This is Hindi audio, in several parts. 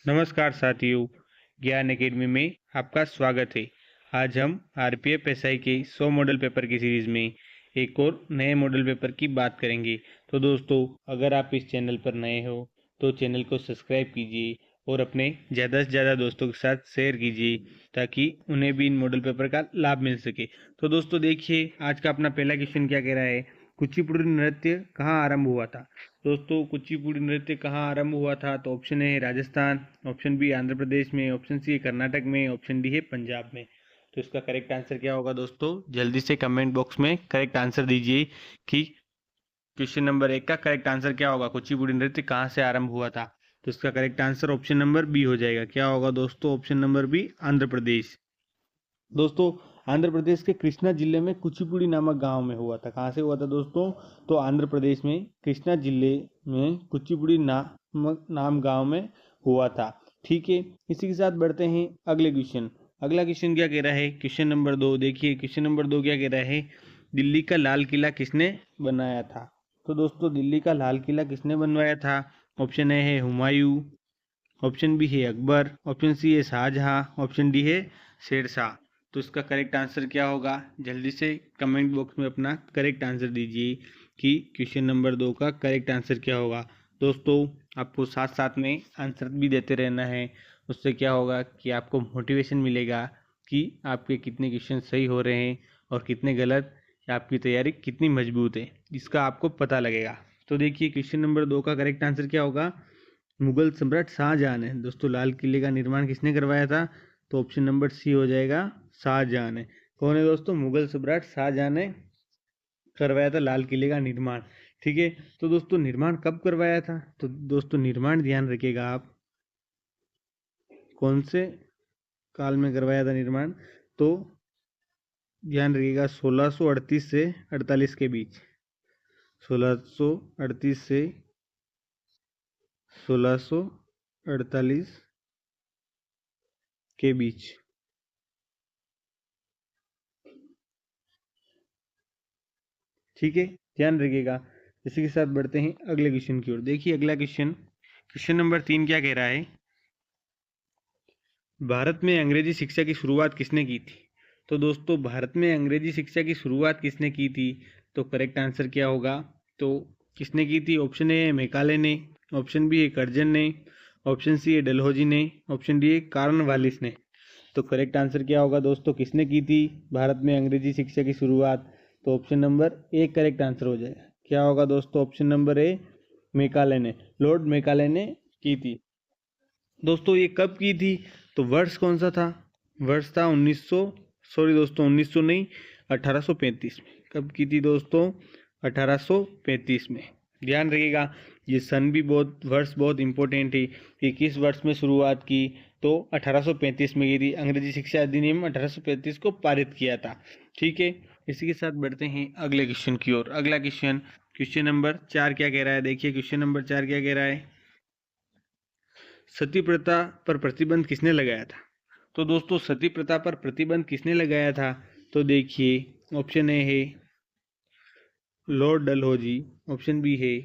नमस्कार साथियों, ज्ञान एकेडमी में आपका स्वागत है। आज हम आरपीएफ एसआई के 100 मॉडल पेपर की सीरीज़ में एक और नए मॉडल पेपर की बात करेंगे। तो दोस्तों, अगर आप इस चैनल पर नए हो तो चैनल को सब्सक्राइब कीजिए और अपने ज़्यादा से ज़्यादा दोस्तों के साथ शेयर कीजिए ताकि उन्हें भी इन मॉडल पेपर का लाभ मिल सके। तो दोस्तों देखिए, आज का अपना पहला क्वेश्चन क्या कह रहा है। कुचिपुड़ी नृत्य कहाँ आरंभ हुआ था। दोस्तों, कुचिपुड़ी नृत्य कहाँ आरंभ हुआ था? तो ऑप्शन ए है राजस्थान, ऑप्शन बी आंध्र प्रदेश में, ऑप्शन सी है कर्नाटक में, ऑप्शन डी है पंजाब में। तो इसका करेक्ट आंसर क्या होगा दोस्तों? जल्दी से कमेंट बॉक्स में करेक्ट आंसर दीजिए कि क्वेश्चन नंबर 1 का करेक्ट आंसर क्या होगा, कुचिपुड़ी नृत्य कहाँ से आरंभ हुआ था। तो इसका correct answer option number B हो जाएगा। क्या होगा दोस्तों? Option number B, Andhra Pradesh. दोस्तों, आंध्र प्रदेश के कृष्णा जिले में कुचिपुड़ी नामक गांव में हुआ था। कहाँ से हुआ था दोस्तों? तो आंध्र प्रदेश में कृष्णा जिले में कुचिपुड़ी नाम गांव में हुआ था। ठीक है, इसी के साथ बढ़ते हैं अगले क्वेश्चन। अगला क्वेश्चन क्या कह रहा है? क्वेश्चन नंबर 2 देखिए। क्वेश्चन नंबर 2 क्या कह रहा है? दिल्ली का लाल किला किसने बनाया था? तो दोस्तों, दिल्ली का लाल किला किसने बनवाया था? ऑप्शन ए है हुमायूं, ऑप्शन बी है अकबर, ऑप्शन सी है शाहजहां, ऑप्शन डी है शेरशाह। तो इसका करेक्ट आंसर क्या होगा? जल्दी से कमेंट बॉक्स में अपना करेक्ट आंसर दीजिए कि क्वेश्चन नंबर 2 का करेक्ट आंसर क्या होगा। दोस्तों, आपको साथ साथ में आंसर भी देते रहना है। उससे क्या होगा कि आपको मोटिवेशन मिलेगा कि आपके कितने क्वेश्चन सही हो रहे हैं और कितने गलत, या आपकी तैयारी कितनी मजबूत है, इसका आपको पता लगेगा। तो देखिए, क्वेश्चन नंबर 2 का करेक्ट आंसर क्या होगा? मुगल सम्राट शाहजहां ने दोस्तों लाल किले का निर्माण किसने करवाया था? तो ऑप्शन नंबर सी हो जाएगा, शाहजहां ने। कौन है दोस्तों? मुगल सम्राट शाहजहां ने करवाया था लाल किले का निर्माण। ठीक है, तो दोस्तों निर्माण कब करवाया था? तो दोस्तों निर्माण ध्यान रखिएगा आप, कौन से काल में करवाया था निर्माण। तो ध्यान रखिएगा 1638 से 48 के बीच। 1638 से 1648 के बीच। ठीक है, ध्यान रखिएगा। इसी के साथ बढ़ते हैं अगले क्वेश्चन की ओर। देखिए अगला क्वेश्चन, क्वेश्चन नंबर 3 क्या कह रहा है? भारत में अंग्रेजी शिक्षा की शुरुआत किसने की थी? तो दोस्तों, भारत में अंग्रेजी शिक्षा की शुरुआत किसने की थी? तो करेक्ट आंसर क्या होगा? तो किसने की थी? ऑप्शन ए है मेकाले ने, ऑप्शन बी है कर्जन ने, ऑप्शन सी है डलहौजी ने, ऑप्शन डी है कार्नवालिस ने। तो करेक्ट आंसर क्या होगा दोस्तों? किसने की थी भारत में अंग्रेजी शिक्षा की शुरुआत? तो option number A correct answer हो जाएगा। क्या होगा दोस्तों? ऑप्शन नंबर ए, मेकाले ने, लॉर्ड मेकाले ने की थी। दोस्तों, ये कब की थी? तो वर्ष कौन सा था? वर्ष था 1900, सॉरी दोस्तों 1900 नहीं, 1835 में। कब की थी दोस्तों? 1835 में। ध्यान रखिएगा, ये सन भी बहुत, वर्ष बहुत इंपॉर्टेंट है कि किस वर्ष में शुरुआत की। तो 1835 में की थी। अंग्रेजी शिक्षा अधिनियम 1835 को पारित किया था। ठीक है, इसी के साथ बढ़ते हैं अगले क्वेश्चन की ओर। अगला क्वेश्चन, क्वेश्चन नंबर 4 क्या कह रहा है? देखिए क्वेश्चन नंबर 4 क्या कह रहा है? सती प्रथा पर प्रतिबंध किसने लगाया था? तो दोस्तों, सती प्रथा पर प्रतिबंध किसने लगाया था? तो देखिए, ऑप्शन ए है लॉर्ड डलहौजी, ऑप्शन बी है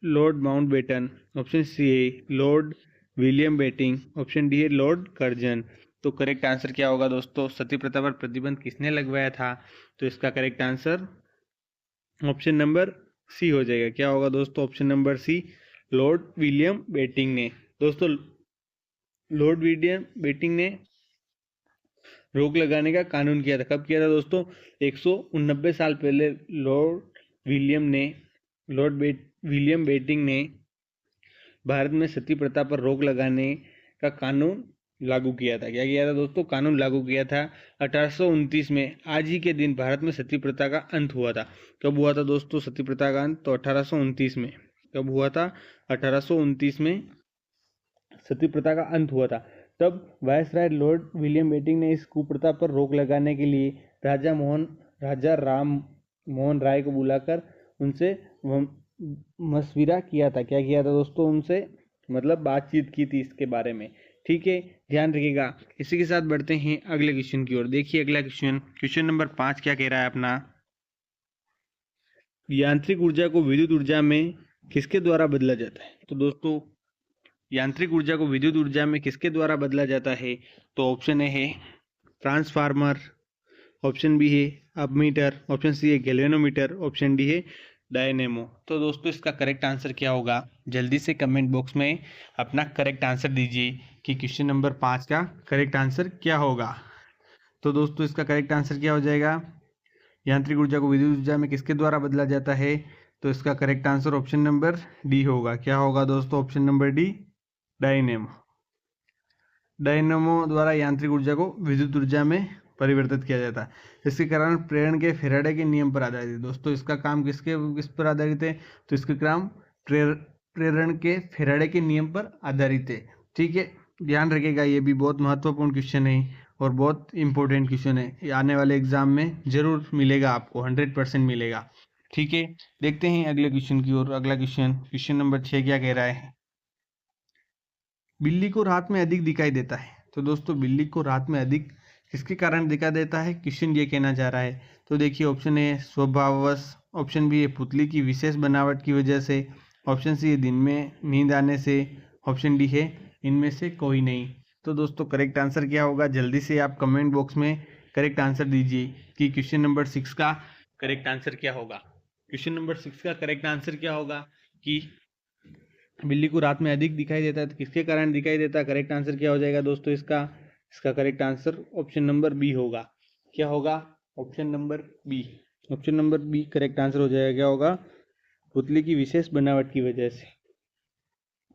लॉर्ड माउंटबेटन, ऑप्शन सी है Lord William Bentinck, option D है लॉर्ड कर्जन। तो करेक्ट आंसर क्या होगा दोस्तों? सती प्रथा पर प्रतिबंध किसने लगवाया था? तो इसका correct answer option number C हो जाएगा। क्या होगा दोस्तों? Option number C, Lord William Bentinck ने। दोस्तों, लॉर्ड विलियम बेटिंग ने रोक लगाने का कानून किया था। कब किया था दोस्तों? 189 साल पहले लॉर्ड विलियम बेटिंग ने भारत में सती प्रथा पर रोक लगाने का कानून लागू किया था। क्या किया था दोस्तों? कानून लागू किया था 1829 में। आज ही के दिन भारत में सती प्रथा का अंत हुआ था। कब हुआ था दोस्तों सती प्रथा का अंत? तो 1829 में। कब हुआ था? 1829 में सती प्रथा का अंत हुआ था। तब वायसराय लॉर्ड विलियम बेटिंग ने इस कुप्रथा पर रोक लगाने के लिए राजा राम मोहन राय को बुलाकर उनसे मशविरा किया था। क्या किया था दोस्तों? उनसे मतलब बातचीत की थी इसके बारे में। ठीक है, ध्यान रखिएगा। इसी के साथ बढ़ते हैं अगले क्वेश्चन की ओर। देखिए अगला क्वेश्चन, क्वेश्चन नंबर 5 क्या कह रहा है अपना? यांत्रिक ऊर्जा को विद्युत ऊर्जा में किसके द्वारा बदला जाता है? तो दोस्तों, यांत्रिक ऊर्जा को विद्युत ऊर्जा में किसके द्वारा बदला जाता है? तो ऑप्शन ए है ट्रांसफार्मर, ऑप्शन बी है अबमीटर, ऑप्शन सी है गैल्वेनोमीटर, ऑप्शन डी है डायनेमो। तो दोस्तों इसका करेक्ट आंसर क्या होगा? जल्दी से कमेंट बॉक्स में अपना करेक्ट आंसर दीजिए कि क्वेश्चन नंबर 5 का करेक्ट आंसर क्या होगा। तो दोस्तों इसका करेक्ट आंसर क्या हो जाएगा? यांत्रिक ऊर्जा को विद्युत ऊर्जा में किसके द्वारा बदला जाता है? तो इसका correct answer option number D होगा। क्या होगा दोस्तों? Option number D, dynamo. Dynamo द्वारा यांत्रिक ऊर्जा को विद्युत ऊर्जा में परिवर्तित किया जाता है। इसके कारण प्रेरण के फेराडे के नियम पर आधारित है। दोस्तों इसका काम किस पर आधारित है? तो इसका काम प्रेरण के फेराडे के नियम पर आधारित है। ठीक है, ध्यान रखिएगा, ये भी बहुत महत्वपूर्ण क्वेश्चन है और बहुत इंपॉर्टेंट क्वेश्चन है। ये आने वाले एग्जाम में जरूर मिलेगा आपको, 100% मिलेगा। ठीक है, देखते हैं अगले क्वेश्चन की ओर। अगला क्वेश्चन नंबर 6 क्या कह रहा है? बिल्ली को रात में अधिक दिखाई देता है। तो दोस्तों बिल्ली को रात में अधिक किसके कारण दिखाई देता है? क्वेश्चन ये कहना चाह रहा है। तो देखिए, ऑप्शन ए स्वभाववश, ऑप्शन बी है पुतली की विशेष बनावट की वजह से, ऑप्शन सी है दिन में नींद आने से, ऑप्शन डी है इनमें से कोई नहीं। तो दोस्तों करेक्ट आंसर क्या होगा? जल्दी से आप कमेंट बॉक्स में करेक्ट आंसर दीजिए कि क्वेश्चन नंबर 6 का करेक्ट आंसर क्या होगा। क्वेश्चन नंबर 6 का करेक्ट आंसर क्या होगा कि बिल्ली को रात में अधिक दिखाई देता है, तो किसके कारण दिखाई देता है? करेक्ट आंसर क्या हो जाएगा दोस्तों इसका correct answer option number B होगा। क्या होगा? Option number B. Option number B correct answer हो जाएगा। क्या होगा? पुतली की विशेष बनावट की वजह से।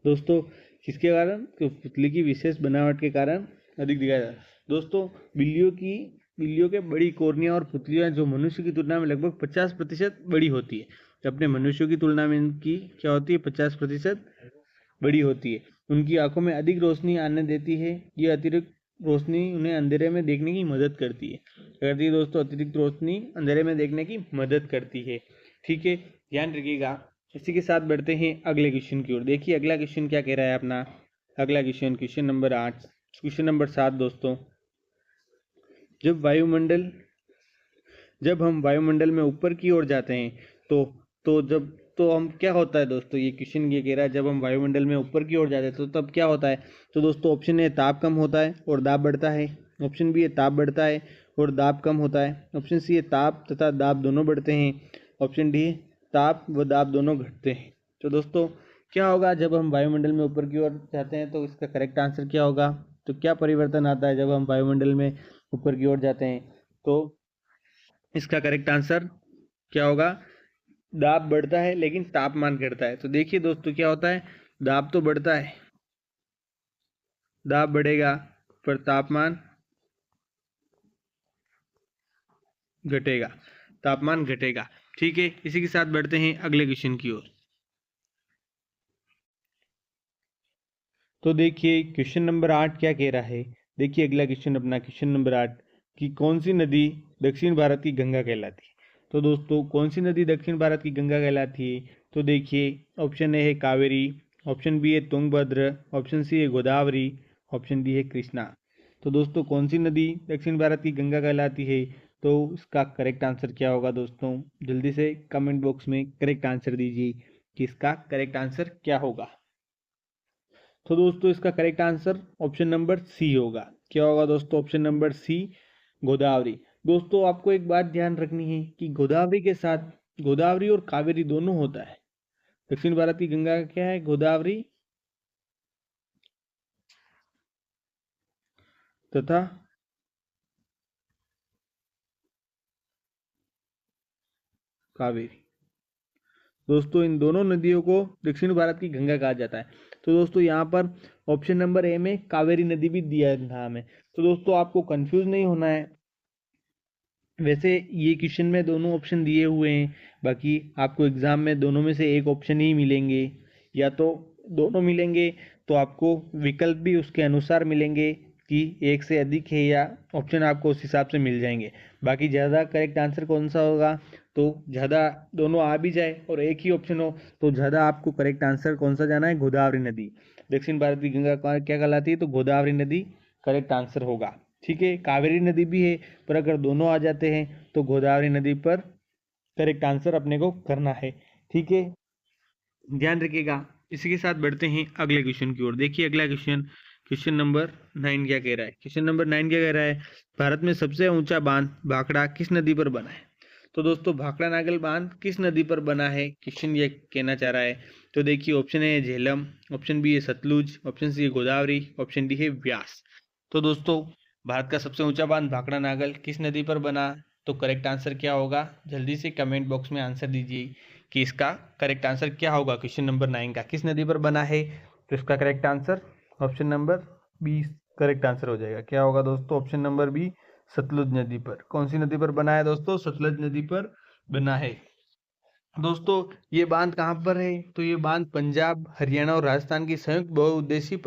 दोस्तों किसके कारण? तो पुतली की विशेष बनावट के कारण अधिक दिखाई देता है। दोस्तों बिल्लियों के बड़ी कोर्निया और पुतलियां जो मनुष्य की तुलना में लगभग 50% बड़ी होती है। अपने मनुष्यों की तुलना में इनकी क्या होती है? 50% बड़ी होती है। उनकी आंखों में अधिक रोशनी आने देती है। ये अतिरिक्त रोशनी उन्हें अंधेरे में देखने की मदद करती है। दोस्तों अतिरिक्त रोशनी अंधेरे में देखने की मदद करती है। ठीक है, ध्यान रखिएगा। इसी के साथ बढ़ते हैं अगले क्वेश्चन की ओर। देखिए अगला क्वेश्चन क्या कह रहा है अपना। अगला क्वेश्चन नंबर 8, क्वेश्चन नंबर 7 दोस्तों। जब हम वायुमंडल में ऊपर की ओर जाते हैं तो हम क्या होता है दोस्तों? ये क्वेश्चन ये कह रहा है जब हम वायुमंडल में ऊपर की ओर जाते हैं तो तब क्या होता है? तो दोस्तों ऑप्शन ए ताप कम होता है और दाब बढ़ता है, ऑप्शन बी है ताप बढ़ता है और दाब कम होता है, ऑप्शन सी है ताप तथा दाब दोनों बढ़ते हैं, ऑप्शन डी ताप व दाब दोनों घटते हैं। तो दोस्तों क्या होगा जब हम वायुमंडल में ऊपर की ओर जाते हैं? तो इसका करेक्ट आंसर क्या होगा? तो क्या परिवर्तन आता है जब हम वायुमंडल में ऊपर की ओर जाते हैं? तो इसका करेक्ट आंसर क्या होगा? दाब बढ़ता है लेकिन तापमान घटता है। तो देखिए दोस्तों क्या होता है? दाब तो बढ़ता है, दाब बढ़ेगा पर तापमान घटेगा, तापमान घटेगा। ठीक है, इसी के साथ बढ़ते हैं अगले क्वेश्चन की ओर। तो देखिए क्वेश्चन नंबर 8 क्या कह रहा है। देखिए अगला क्वेश्चन अपना क्वेश्चन नंबर 8 कि कौन सी नदी दक्षिण भारत की गंगा कहलाती है? तो दोस्तों कौन सी नदी दक्षिण भारत की गंगा कहलाती है? तो देखिए ऑप्शन ए है कावेरी, ऑप्शन बी है तुंगभद्र, ऑप्शन सी है गोदावरी, ऑप्शन डी है कृष्णा। तो दोस्तों कौन सी नदी दक्षिण भारत की गंगा कहलाती है? तो इसका करेक्ट आंसर क्या होगा दोस्तों? जल्दी से कमेंट बॉक्स में करेक्ट आंसर दीजिए कि इसका करेक्ट आंसर क्या होगा। तो दोस्तों इसका correct answer option number C होगा। क्या होगा दोस्तों? Option number C, Godavari. दोस्तों आपको एक बात ध्यान रखनी है कि गोदावरी के साथ गोदावरी और कावेरी दोनों होता है। दक्षिण भारत की गंगा का क्या है? गोदावरी तथा कावेरी। दोस्तों इन दोनों नदियों को दक्षिण भारत की गंगा कहा जाता है। तो दोस्तों यहाँ पर ऑप्शन नंबर ए में कावेरी नदी भी दिया नाम है। तो दोस्तों आपको कंफ्यूज नहीं होना है। वैसे ये क्वेश्चन में दोनों ऑप्शन दिए हुए हैं, बाकी आपको एग्जाम में दोनों में से एक ऑप्शन ही मिलेंगे, या तो दोनों मिलेंगे तो आपको विकल्प भी उसके अनुसार मिलेंगे कि एक से अधिक है, या ऑप्शन आपको उस हिसाब से मिल जाएंगे। बाकी ज़्यादा करेक्ट आंसर कौन सा होगा? तो ज़्यादा दोनों आ भी जाए और एक ही ऑप्शन हो तो ज़्यादा आपको करेक्ट आंसर कौन सा जाना है? गोदावरी नदी। दक्षिण भारत की गंगा क्या कहलाती है? तो गोदावरी नदी करेक्ट आंसर होगा। ठीक है, कावेरी नदी भी है पर अगर दोनों आ जाते हैं तो गोदावरी नदी पर करेक्ट आंसर अपने को करना है। ठीक है, ध्यान रखिएगा। इसी के साथ बढ़ते हैं अगले क्वेश्चन की ओर। देखिए अगला क्वेश्चन नंबर 9 क्या कह रहा है। क्वेश्चन नंबर 9 क्या कह रहा है, भारत में सबसे ऊंचा बांध भाखड़ा किस नदी पर बना है। तो दोस्तों भाखड़ा नागल बांध किस नदी पर बना है, क्वेश्चन ये कहना चाह रहा है। तो देखिए ऑप्शन है झेलम, ऑप्शन बी है सतलुज, ऑप्शन सी है गोदावरी, ऑप्शन डी है व्यास। तो दोस्तों भारत का सबसे ऊंचा बांध भाखड़ा नागल किस नदी पर बना, तो करेक्ट आंसर क्या होगा, जल्दी से कमेंट बॉक्स में आंसर दीजिए कि इसका करेक्ट आंसर क्या होगा। क्वेश्चन नंबर 9 का किस नदी पर बना है, तो इसका correct answer option number B correct answer हो जाएगा। क्या होगा दोस्तों, ऑप्शन नंबर बी सतलुज नदी पर। कौन सी नदी पर बना है दोस्तों, सतलुज नदी पर बना है। दोस्तों ये बांध कहाँ पर है, तो ये बांध पंजाब हरियाणा और राजस्थान की संयुक्त बहुउद्देशीय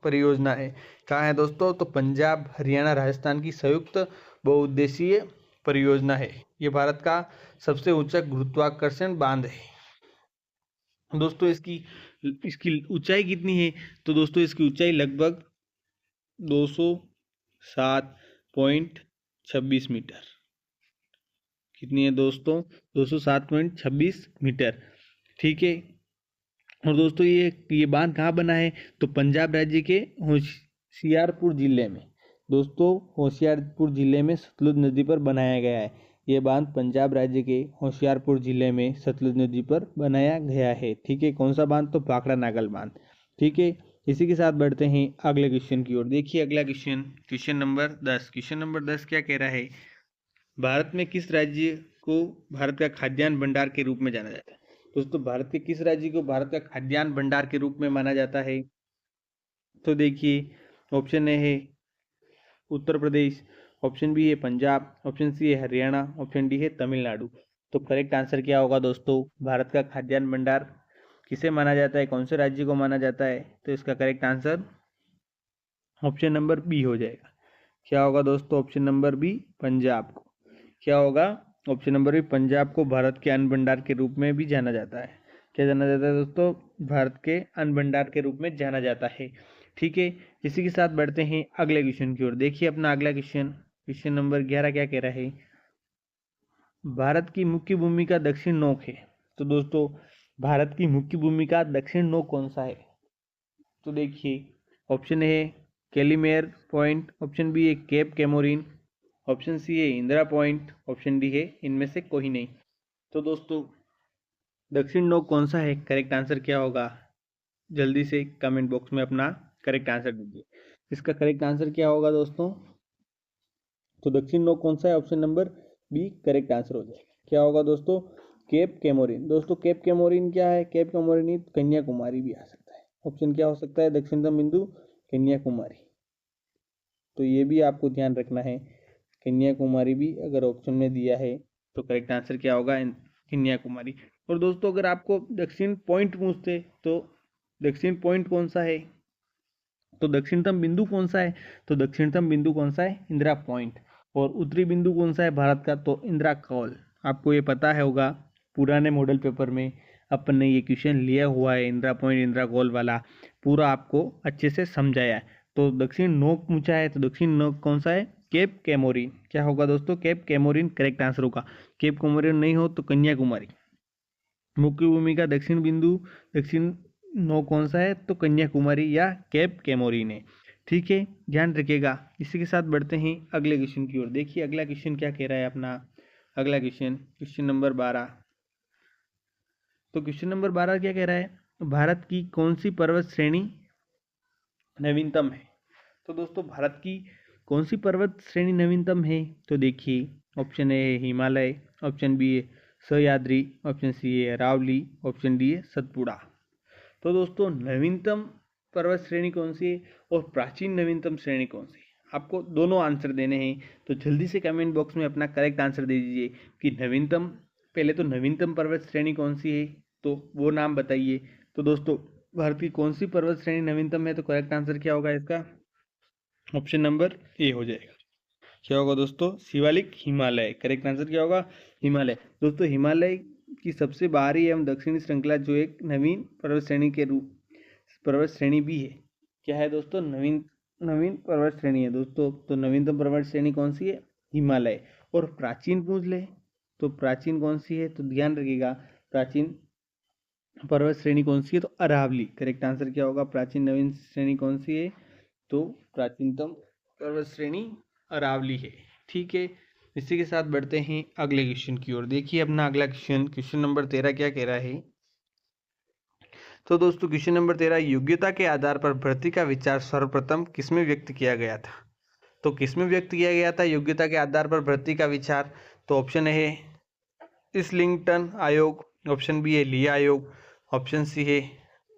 परियोजना है। कहाँ है दोस्तों, तो पंजाब हरियाणा राजस्थान की संयुक्त बहुउद्देशीय परियोजना है। ये भारत का सबसे ऊंचा गुरुत्वाकर्षण बांध है। दोस्तों इसकी ऊंचाई कितनी है, तो दोस्तों इसकी ऊंचाई लगभग 207.26 मीटर। कितनी है दोस्तों, 207.26 मीटर। ठीक है। और दोस्तों ये बांध कहाँ बना है, तो पंजाब राज्य के होशियारपुर जिले में। दोस्तों होशियारपुर जिले में सतलुज नदी पर बनाया गया है। ये बांध पंजाब राज्य के होशियारपुर जिले में सतलुज नदी पर बनाया गया है। ठीक है। कौन सा बांध, तो भाखड़ा नागल बांध। ठीक है। इसी के साथ बढ़ते हैं अगले क्वेश्चन की ओर। देखिए अगला क्वेश्चन नंबर 10। क्वेश्चन नंबर 10 क्या कह रहा है, भारत में किस राज्य को भारत का खाद्यान्न भंडार के रूप में जाना जाता है। दोस्तों भारत के किस राज्य को भारत का खाद्यान्न भंडार के रूप में माना जाता है, तो देखिए ऑप्शन ए है उत्तर प्रदेश, ऑप्शन बी है पंजाब, ऑप्शन सी है हरियाणा, ऑप्शन डी है तमिलनाडु। तो करेक्ट आंसर क्या होगा दोस्तों, भारत का खाद्यान्न भंडार किसे माना जाता है, कौन से राज्य को माना जाता है, तो इसका correct answer option number B हो जाएगा। क्या होगा दोस्तों, ऑप्शन नंबर बी पंजाब को। क्या होगा, ऑप्शन नंबर बी पंजाब को भारत के अन्न भंडार के रूप में भी जाना जाता है। क्या जाना जाता है दोस्तों, भारत के अन्न भंडार के रूप में जाना जाता है। ठीक है। इसी के साथ बढ़ते हैं अगले क्वेश्चन की ओर। देखिए अपना अगला क्वेश्चन नंबर 11 क्या कह रहा है, भारत की मुख्य भूमिका दक्षिण नोक है। तो दोस्तों भारत की मुख्य भूमिका दक्षिण नोक कौन सा है, तो देखिए option A Calimere Point, option B है केप कैमोरिन, ऑप्शन सी है इंदिरा पॉइंट, ऑप्शन डी है इनमें से कोई नहीं। तो दोस्तों दक्षिण नोक कौन सा है, करेक्ट आंसर क्या होगा, जल्दी से कमेंट बॉक्स में अपना करेक्ट आंसर दीजिए। इसका करेक्ट आंसर क्या होगा दोस्तों, तो दक्षिण नोक कौन सा है, option number B correct answer हो जाएगा। क्या होगा दोस्तों, केप कैमोरिन। दोस्तों केप कैमोरिन क्या है, केप कैमोरिन कन्याकुमारी भी आ सकता है। ऑप्शन क्या हो सकता है, दक्षिणतम बिंदु कन्याकुमारी। तो ये भी आपको ध्यान रखना है, कन्याकुमारी भी अगर ऑप्शन में दिया है तो करेक्ट आंसर क्या होगा, कन्याकुमारी। और दोस्तों अगर आपको दक्षिण पॉइंट पूछते तो दक्षिण पॉइंट कौन सा है, तो दक्षिणतम बिंदु कौन सा है, तो दक्षिणतम बिंदु कौन सा है, इंदिरा पॉइंट। और उत्तरी बिंदु कौन सा है भारत का, तो इंदिरा कॉल। आपको ये पता है होगा, पुराने मॉडल पेपर में अपन ने ये क्वेश्चन लिया हुआ है, इंदिरा पॉइंट इंदिरा कॉल वाला पूरा आपको अच्छे से समझाया है। तो दक्षिण नोक पूछा है, तो दक्षिण नोक कौन सा है, केप कैमोरिन। क्या होगा दोस्तों, केप कैमोरिन करेक्ट आंसर होगा। केप कैमोरिन नहीं हो तो कन्याकुमारी। मुख्य भूमिका दक्षिण नौ कौन सा है, तो कन्याकुमारी या केप कैमोरिन है। ठीक है, ध्यान रखिएगा। इसी के साथ बढ़ते हैं अगले क्वेश्चन की ओर। देखिए अगला क्वेश्चन क्या कह रहा है अपना अगला क्वेश्चन नंबर 12। तो क्वेश्चन नंबर 12 क्या कह रहा है, भारत की कौन सी पर्वत श्रेणी नवीनतम है। तो दोस्तों भारत की कौन सी पर्वत श्रेणी नवीनतम है, तो देखिए ऑप्शन ए है हिमालय, ऑप्शन बी है सह्याद्री, ऑप्शन सी है अरावली, ऑप्शन डी है सतपुड़ा। तो दोस्तों नवीनतम पर्वत श्रेणी कौन सी है और प्राचीन नवीनतम श्रेणी कौन सी है, आपको दोनों आंसर देने हैं। तो जल्दी से कमेंट बॉक्स में अपना करेक्ट आंसर दे दीजिए कि नवीनतम, पहले तो नवीनतम पर्वत श्रेणी कौन सी है तो वो नाम बताइए। तो दोस्तों भारत की कौन सी पर्वत श्रेणी नवीनतम है, तो करेक्ट आंसर क्या होगा इसका, ऑप्शन नंबर ए हो जाएगा। क्या होगा दोस्तों, शिवालिक हिमालय। करेक्ट आंसर क्या होगा, हिमालय। दोस्तों हिमालय की सबसे बाहरी एवं दक्षिणी श्रृंखला जो एक नवीन पर्वत श्रेणी भी है। क्या है दोस्तों, नवीन पर्वत श्रेणी है दोस्तों। तो नवीनतम पर्वत श्रेणी कौन सी है, हिमालय। और प्राचीन पूछ ले तो प्राचीन कौन सी है, तो ध्यान रखिएगा प्राचीन पर्वत श्रेणी कौन सी है? तो अरावली। करेक्ट आंसर क्या होगा? प्राचीन नवीन श्रेणी कौन सी है? तो प्राचीनतम पर्वत श्रेणी अरावली है। ठीक है, इसी के साथ बढ़ते हैं अगले क्वेश्चन की ओर। देखिए अपना अगला क्वेश्चन, क्वेश्चन नंबर 13 क्या कह रहा है? तो दोस्तों क्वेश्चन नंबर 13, योग्यता के आधार पर भर्ती का विचार सर्वप्रथम किसमें व्यक्त किया गया था? तो किसमें व्यक्त किया गया था योग्यता के आधार पर भर्ती का विचार? तो ऑप्शन ए है इस्लिंगटन आयोग, ऑप्शन बी है ली आयोग, ऑप्शन सी है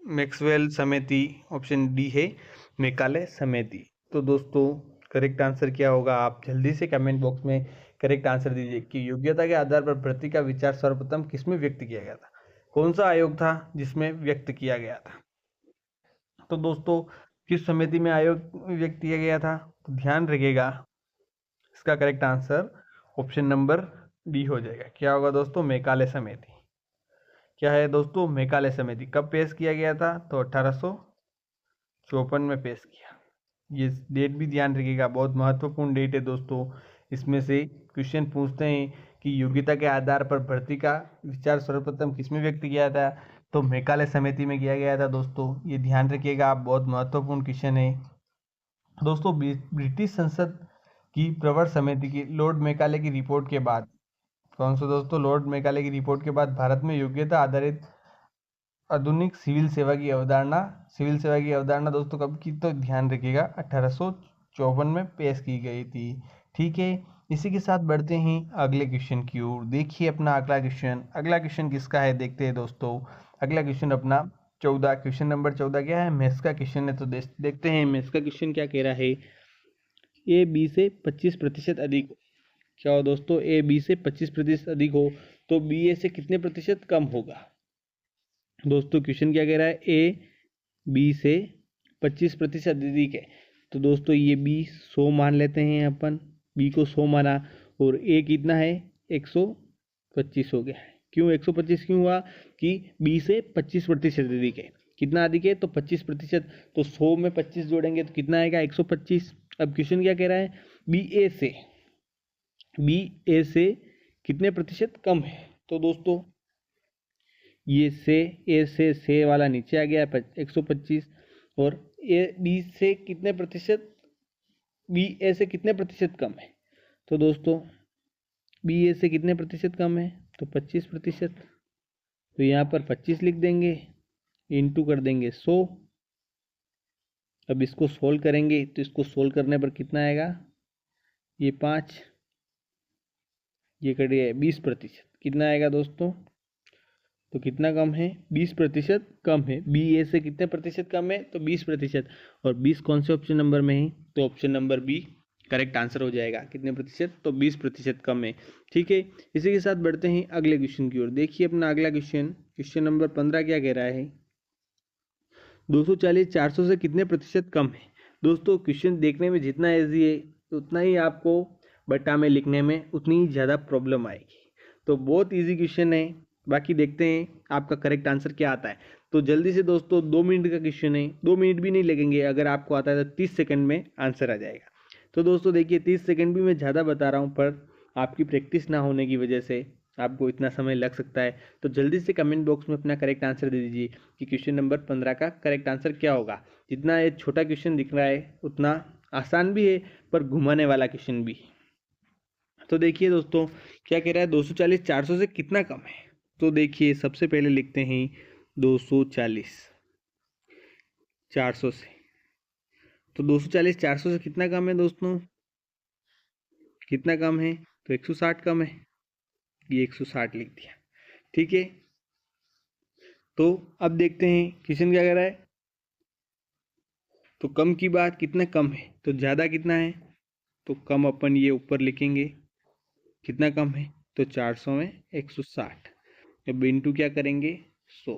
मैक्सवेल समिति, ऑप्शन डी है मेकाले समिति। तो दोस्तों करेक्ट आंसर क्या होगा? आप जल्दी से कमेंट बॉक्स में करेक्ट आंसर दीजिए कि योग्यता के आधार पर भर्ती का विचार सर्वप्रथम किसमें व्यक्त किया गया था? कौन सा आयोग था जिसमें व्यक्त किया गया था? तो दोस्तों किस समिति में आयोग व्यक्त किया गया था? तो ध्यान रखिएगा, इसका correct answer option number D हो जाएगा। क्या होगा दोस्तों? मेकाले समिति। क्या है दोस्तों? मेकाले समिति। कब पेश किया गया था? तो 1854 में पेश किया। ये डेट भी ध्यान रखिएगा, बहुत महत्वपूर्ण डेट है दोस्तों। इसमें से क्वेश्चन पूछते हैं कि योग्यता के आधार पर भर्ती का विचार सर्वप्रथम किसमें व्यक्त किया था? तो मेकाले समिति में किया गया था दोस्तों। ये ध्यान रखिएगा आप, बहुत महत्वपूर्ण क्वेश्चन है दोस्तों। ब्रिटिश संसद की प्रवर समिति की लॉर्ड मेकाले की रिपोर्ट के बाद, कौन सा दोस्तों? लॉर्ड मेकाले की रिपोर्ट के बाद भारत में योग्यता आधारित आधुनिक सिविल सेवा की अवधारणा दोस्तों कब की? तो ध्यान रखिएगा 1854 में पेश की गई थी। ठीक है, इसी के साथ बढ़ते हैं अगले क्वेश्चन की ओर। देखिए अपना अगला क्वेश्चन किसका है देखते हैं दोस्तों। अगला क्वेश्चन अपना 14, क्वेश्चन नंबर 14 क्या है? मैथ्स का क्वेश्चन है। तो देखते हैं मैथ्स का क्वेश्चन क्या कह रहा है। ए बी से 25% अधिक हो। क्या हो दोस्तों? ए बी से 25% अधिक हो तो बी ए से कितने प्रतिशत कम होगा? दोस्तों क्वेश्चन क्या कह रहा है? ए बी से 25% अधिक है। तो दोस्तों ये बी 100 मान लेते हैं अपन, बी को 100 माना, और ए कितना है? 125 हो गया है। क्यों 125 क्यों हुआ? कि बी से 25% अधिक है। कितना अधिक है? तो 25%। तो 100 में 25 जोड़ेंगे तो कितना आएगा? 125। अब क्वेश्चन क्या कह रहा है? बी ए से कितने प्रतिशत कम है? तो दोस्तों ये से वाला नीचे आ गया 125, और ए बी से कितने प्रतिशत, बी ए से कितने प्रतिशत कम है? तो दोस्तों बी ए से कितने प्रतिशत कम है? तो 25%। तो यहाँ पर 25 लिख देंगे, इंटू कर देंगे 100। अब इसको सोल्व करेंगे तो इसको सोल्व करने पर कितना आएगा? ये 5, ये कट गया 20%। कितना आएगा दोस्तों? तो कितना कम है? 20% कम है। बी ए से कितने प्रतिशत कम है? तो 20%। और 20 कौन से ऑप्शन नंबर में है? तो option number B correct answer हो जाएगा। कितने प्रतिशत? तो 20% कम है। ठीक है, इसी के साथ बढ़ते हैं अगले क्वेश्चन की ओर। देखिए अपना अगला क्वेश्चन नंबर 15 क्या कह रहा है? 240 400 से कितने प्रतिशत कम है? दोस्तों क्वेश्चन देखने में जितना ईजी है उतना ही आपको बट्टा में लिखने में उतनी ही ज़्यादा प्रॉब्लम आएगी। तो बहुत ईजी क्वेश्चन है, बाकी देखते हैं आपका करेक्ट आंसर क्या आता है। तो जल्दी से दोस्तों 2 मिनट का क्वेश्चन है, 2 मिनट भी नहीं लगेंगे। अगर आपको आता है तो 30 सेकंड में आंसर आ जाएगा। तो दोस्तों देखिए 30 सेकंड भी मैं ज़्यादा बता रहा हूँ, पर आपकी प्रैक्टिस ना होने की वजह से आपको इतना समय लग सकता है। तो जल्दी से कमेंट बॉक्स में अपना करेक्ट आंसर दे दीजिए कि क्वेश्चन नंबर 15 का करेक्ट आंसर क्या होगा। जितना ये छोटा क्वेश्चन दिख रहा है उतना आसान भी है, पर घुमाने वाला क्वेश्चन भी। तो देखिए दोस्तों क्या कह रहा है? 240 400 से कितना कम है? तो देखिए सबसे पहले लिखते हैं 240 400 से। तो 240 400 से कितना कम है दोस्तों? कितना कम है? तो 160 कम है। ये 160 लिख दिया। ठीक है, तो अब देखते हैं क्वेश्चन क्या कह रहा है। तो कम की बात, कितना कम है? तो ज़्यादा कितना है? तो कम अपन ये ऊपर लिखेंगे। कितना कम है? तो 400 में 160। अब इंटू क्या करेंगे? 100।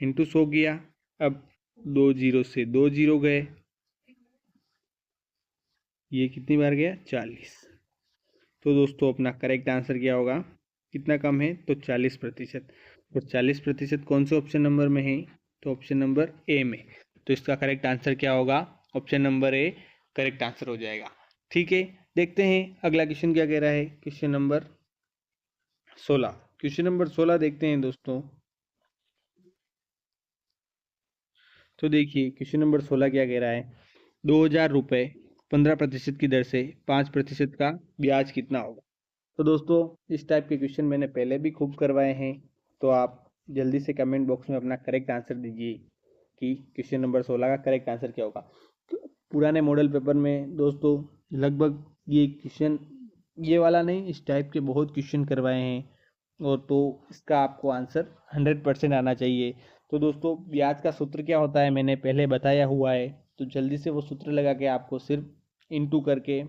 इंटू 100 किया। अब 2 जीरो से 2 जीरो गए, ये कितनी बार गया? 40। तो दोस्तों अपना करेक्ट आंसर क्या होगा? कितना कम है? तो 40%। और 40% कौन से ऑप्शन नंबर में है? तो ऑप्शन नंबर ए में। तो इसका करेक्ट आंसर क्या होगा? Option number A correct answer हो जाएगा। ठीक है, देखते हैं अगला क्वेश्चन क्या कह रहा है। क्वेश्चन नंबर 16 देखते हैं दोस्तों। तो देखिए क्वेश्चन नंबर 16 क्या कह रहा है, 2,000 रुपये 15% की दर से 5% का ब्याज कितना होगा। तो दोस्तों इस टाइप के क्वेश्चन मैंने पहले भी खूब करवाए हैं, तो आप जल्दी से कमेंट बॉक्स में अपना करेक्ट आंसर दीजिए कि क्वेश्चन नंबर 16 का करेक्ट आंसर क्या होगा। तो पुराने मॉडल पेपर में दोस्तों लगभग ये क्वेश्चन, ये वाला नहीं, इस टाइप के बहुत क्वेश्चन करवाए हैं, और तो इसका आपको आंसर 100% आना चाहिए। तो दोस्तों ब्याज का सूत्र क्या होता है मैंने पहले बताया हुआ है, तो जल्दी से वो सूत्र लगा के आपको सिर्फ इनटू करके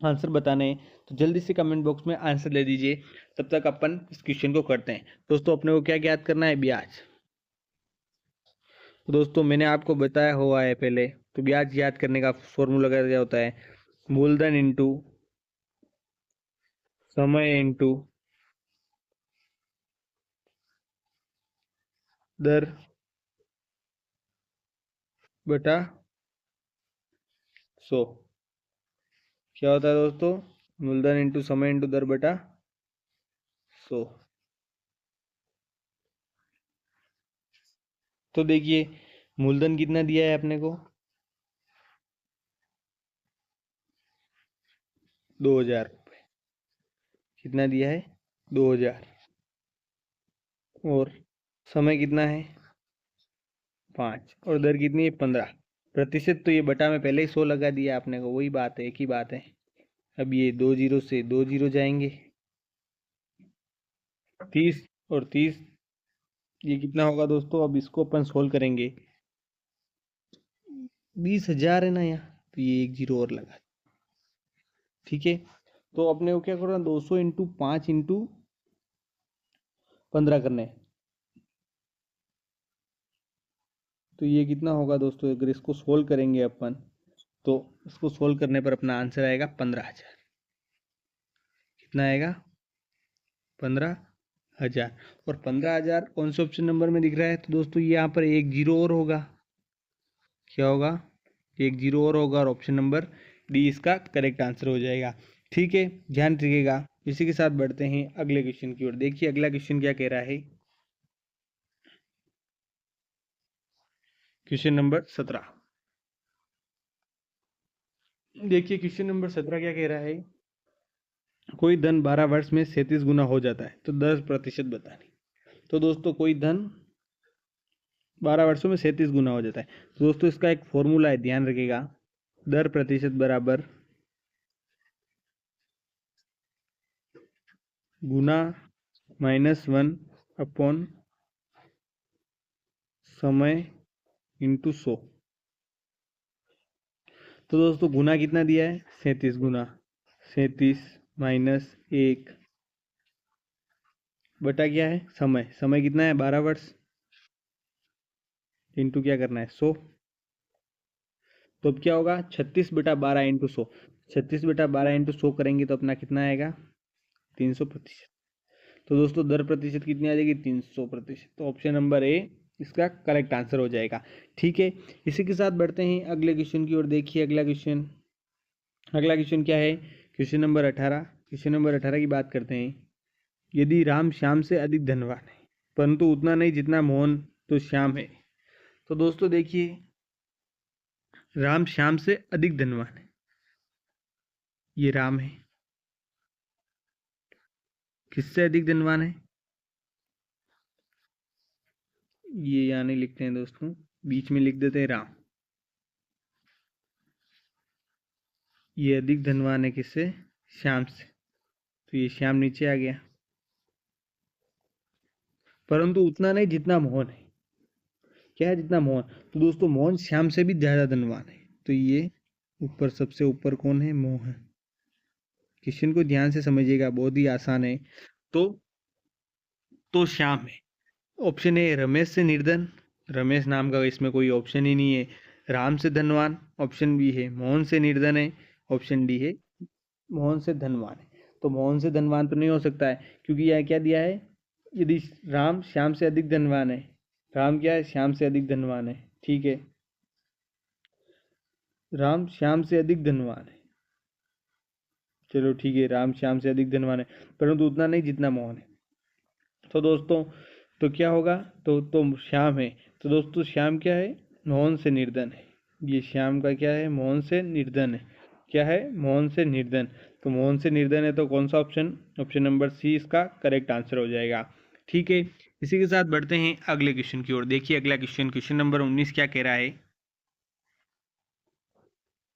आंसर बताने हैं। तो जल्दी से कमेंट बॉक्स में आंसर दे दीजिए, तब तक अपन इस क्वेश्चन को करते हैं। दोस्तों अपने को क्या याद करना है, ब्याज। तो दोस्तों मैंने आपको बताया हुआ है पहले, तो ब्याज याद करने का फॉर्मूला क्या होता है, मूलधन इंटू समय इंटू दर बटा 100। क्या होता है दोस्तों, मूलधन इंटू समय इंटू दर बटा 100। तो देखिए मूलधन कितना दिया है अपने को, 2,000 रुपये। कितना दिया है, 2,000। और समय कितना है, 5, और दर कितनी है, 15%। तो ये बटा में पहले ही 100 लगा दिया आपने को, वही बात है, एक ही बात है। अब ये 2 जीरो से 2 जीरो जाएंगे, 30 और 30, ये कितना होगा दोस्तों, अब इसको अपन सोल्व करेंगे। 20,000 है ना यहाँ, तो ये एक जीरो और लगा, ठीक है। तो अपने को क्या करना, 200 इंटू 5 इंटू 15 करने हैं। तो ये कितना होगा दोस्तों, अगर इसको सोल्व करेंगे अपन, तो इसको सोल्व करने पर अपना आंसर आएगा 15,000। कितना आएगा, 15,000। और 15,000 कौन से ऑप्शन नंबर में दिख रहा है, तो दोस्तों यहाँ पर एक जीरो और होगा। क्या होगा, एक जीरो और होगा, और ऑप्शन नंबर डी इसका करेक्ट आंसर हो जाएगा। ठीक है, ध्यान रखिएगा। इसी के साथ बढ़ते हैं अगले क्वेश्चन की ओर। देखिए अगला क्वेश्चन क्या कह रहा है, क्वेश्चन नंबर 17। देखिए क्वेश्चन नंबर 17 क्या कह रहा है, कोई धन 12 वर्ष में 37 गुना हो जाता है, तो 10% बतानी। तो दोस्तों कोई धन 12 वर्षों में 37 गुना हो जाता है, तो दोस्तों इसका एक फॉर्मूला है, ध्यान रखिएगा। दर प्रतिशत बराबर गुना -1 अपॉन समय इंटू 100। तो दोस्तों गुना कितना दिया है, 37 गुना 37 -1 बटा क्या है, समय, समय कितना है 12 वर्ष, इंटू क्या करना है 100। तो अब क्या होगा, 36/12 इंटू 100। 36/12 इंटू 100 करेंगे तो अपना कितना आएगा, 300%। तो दोस्तों दर प्रतिशत कितनी आ जाएगी, 300%। तो ऑप्शन नंबर ए इसका करेक्ट आंसर हो जाएगा। ठीक है, इसी के साथ बढ़ते हैं अगले क्वेश्चन की ओर। देखिए अगला क्वेश्चन क्या है, क्वेश्चन नंबर 18। क्वेश्चन नंबर 18 की बात करते हैं। यदि राम श्याम से अधिक धनवान है, परंतु उतना नहीं जितना मोहन तो श्याम है। तो दोस्तों देखिए राम श्याम से अधिक धनवान है, ये राम है, किससे अधिक धनवान है, ये यहाँ नहीं लिखते हैं दोस्तों, बीच में लिख देते हैं राम। ये अधिक धनवान है किससे, श्याम से, तो ये श्याम नीचे आ गया, परंतु उतना नहीं जितना मोहन है। क्या है, जितना मोहन। तो दोस्तों मोहन श्याम से भी ज्यादा धनवान है, तो ये ऊपर सबसे ऊपर कौन है, मोहन। क्वेश्चन को ध्यान से समझिएगा, बहुत ही आसान है। तो श्याम है। ऑप्शन ए रमेश से निर्धन, रमेश नाम का इसमें कोई ऑप्शन ही नहीं है। राम से धनवान, ऑप्शन बी है। मोहन से निर्धन है, ऑप्शन डी है। मोहन से धनवान है, तो मोहन से धनवान तो नहीं हो सकता है, क्योंकि यह क्या दिया है, यदि राम श्याम से अधिक धनवान है, राम क्या है, श्याम से अधिक धनवान है, ठीक है, राम श्याम से अधिक धनवान है, चलो ठीक है, राम श्याम से अधिक धनवान है, परंतु उतना नहीं जितना मोहन है। तो दोस्तों तो क्या होगा, तो श्याम है। तो दोस्तों श्याम क्या है, मोहन से निर्धन है। ये श्याम का क्या है? मोहन से निर्धन है। क्या है? मोहन से निर्धन। तो मोहन से निर्धन है तो कौन सा ऑप्शन? ऑप्शन नंबर सी इसका करेक्ट आंसर हो जाएगा। ठीक है, इसी के साथ बढ़ते हैं अगले क्वेश्चन की ओर। देखिए अगला क्वेश्चन, क्वेश्चन नंबर 19 क्या कह रहा है?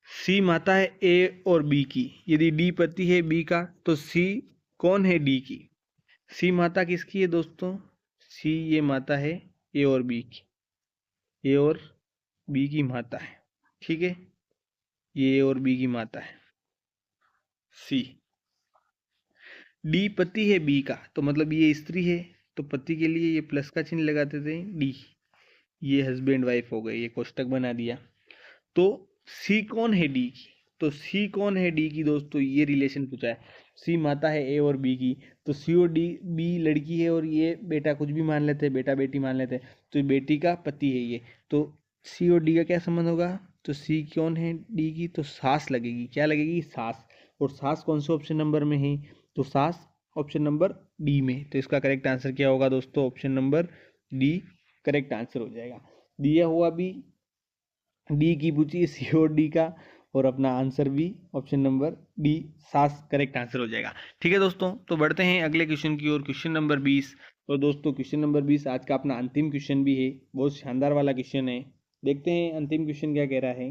सी माता है ए और बी की, यदि डी पति है बी का, तो सी कौन है डी की? सी माता किसकी है दोस्तों? सी ये माता है ए और बी की, ए और बी की माता है। ठीक है, ये ए और बी की माता है सी। डी पति है बी का, तो मतलब ये स्त्री है, तो पति के लिए ये प्लस का चिन्ह लगाते थे डी। ये हस्बैंड वाइफ हो गए, ये कोष्टक बना दिया। तो सी कौन है डी की? तो सी कौन है डी की दोस्तों? ये रिलेशन पूछा है। सी माता है ए और बी की, तो सी और डी, बी लड़की है और ये बेटा, कुछ भी मान लेते हैं, बेटा बेटी मान लेते हैं, तो बेटी का पति है ये। तो सी और डी का क्या संबंध होगा? तो सी कौन है डी की? तो सास लगेगी। क्या लगेगी? सास। और सास कौन से ऑप्शन नंबर में है? तो सास ऑप्शन नंबर डी में। तो इसका करेक्ट आंसर क्या होगा दोस्तों? Option number D correct answer हो जाएगा। दिया हुआ भी डी की पूछी सी और डी का, और अपना आंसर भी ऑप्शन नंबर डी सास करेक्ट आंसर हो जाएगा। ठीक है दोस्तों, तो बढ़ते हैं अगले क्वेश्चन की ओर, क्वेश्चन नंबर 20। और दोस्तों क्वेश्चन नंबर 20 आज का अपना अंतिम क्वेश्चन भी है, बहुत शानदार वाला क्वेश्चन है। देखते हैं अंतिम क्वेश्चन क्या कह रहा है।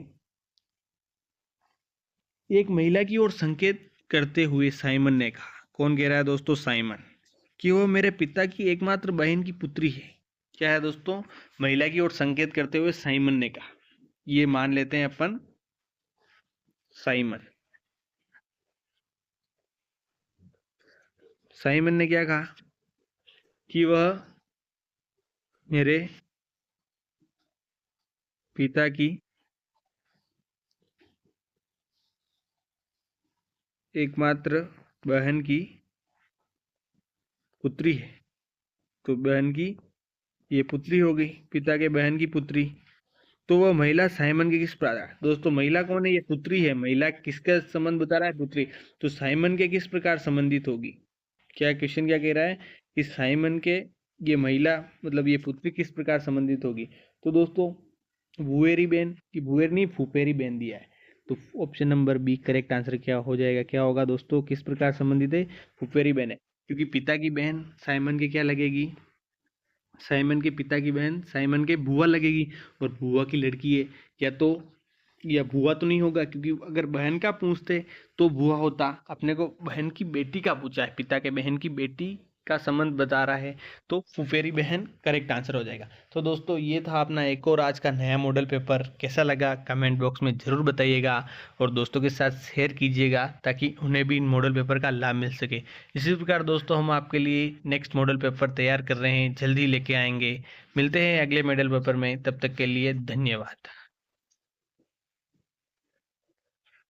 एक महिला की ओर संकेत करते हुए साइमन ने कहा, कौन कह रहा है दोस्तों? साइमन, कि वो मेरे पिता की एकमात्र बहन की पुत्री है। क्या है दोस्तों? महिला की ओर संकेत करते हुए साइमन ने कहा, ये मान लेते हैं अपन साइमन। साइमन ने क्या कहा? कि वह मेरे पिता की एकमात्र बहन की पुत्री है। तो बहन की ये पुत्री हो गई, पिता के बहन की पुत्री। तो वह महिला साइमन के किस प्रकार, दोस्तों महिला कौन है? ये पुत्री है। महिला किसका संबंध बता रहा है? पुत्री। तो साइमन के किस प्रकार संबंधित होगी? क्या क्वेश्चन क्या कह रहा है कि साइमन के ये महिला मतलब ये पुत्री किस प्रकार संबंधित होगी? तो दोस्तों भुएरी बहन की, भुएर नहीं फुफेरी बहन दिया है, तो option number B correct answer क्या हो जाएगा? क्या होगा दोस्तों? किस प्रकार संबंधित है? फुफेरी बहन है, क्योंकि पिता की बहन साइमन के क्या लगेगी? साइमन के पिता की बहन साइमन के बुआ लगेगी, और बुआ की लड़की है। या तो या बुआ तो नहीं होगा, क्योंकि अगर बहन का पूछते तो बुआ होता। अपने को बहन की बेटी का पूछा है, पिता के बहन की बेटी का संबंध बता रहा है, तो फुफेरी बहन करेक्ट आंसर हो जाएगा। तो दोस्तों ये था अपना एक और आज का नया मॉडल पेपर। कैसा लगा कमेंट बॉक्स में ज़रूर बताइएगा, और दोस्तों के साथ शेयर कीजिएगा ताकि उन्हें भी इन मॉडल पेपर का लाभ मिल सके। इसी प्रकार दोस्तों हम आपके लिए नेक्स्ट मॉडल पेपर तैयार कर रहे हैं, जल्दी लेके आएंगे। मिलते हैं अगले मॉडल पेपर में, तब तक के लिए धन्यवाद।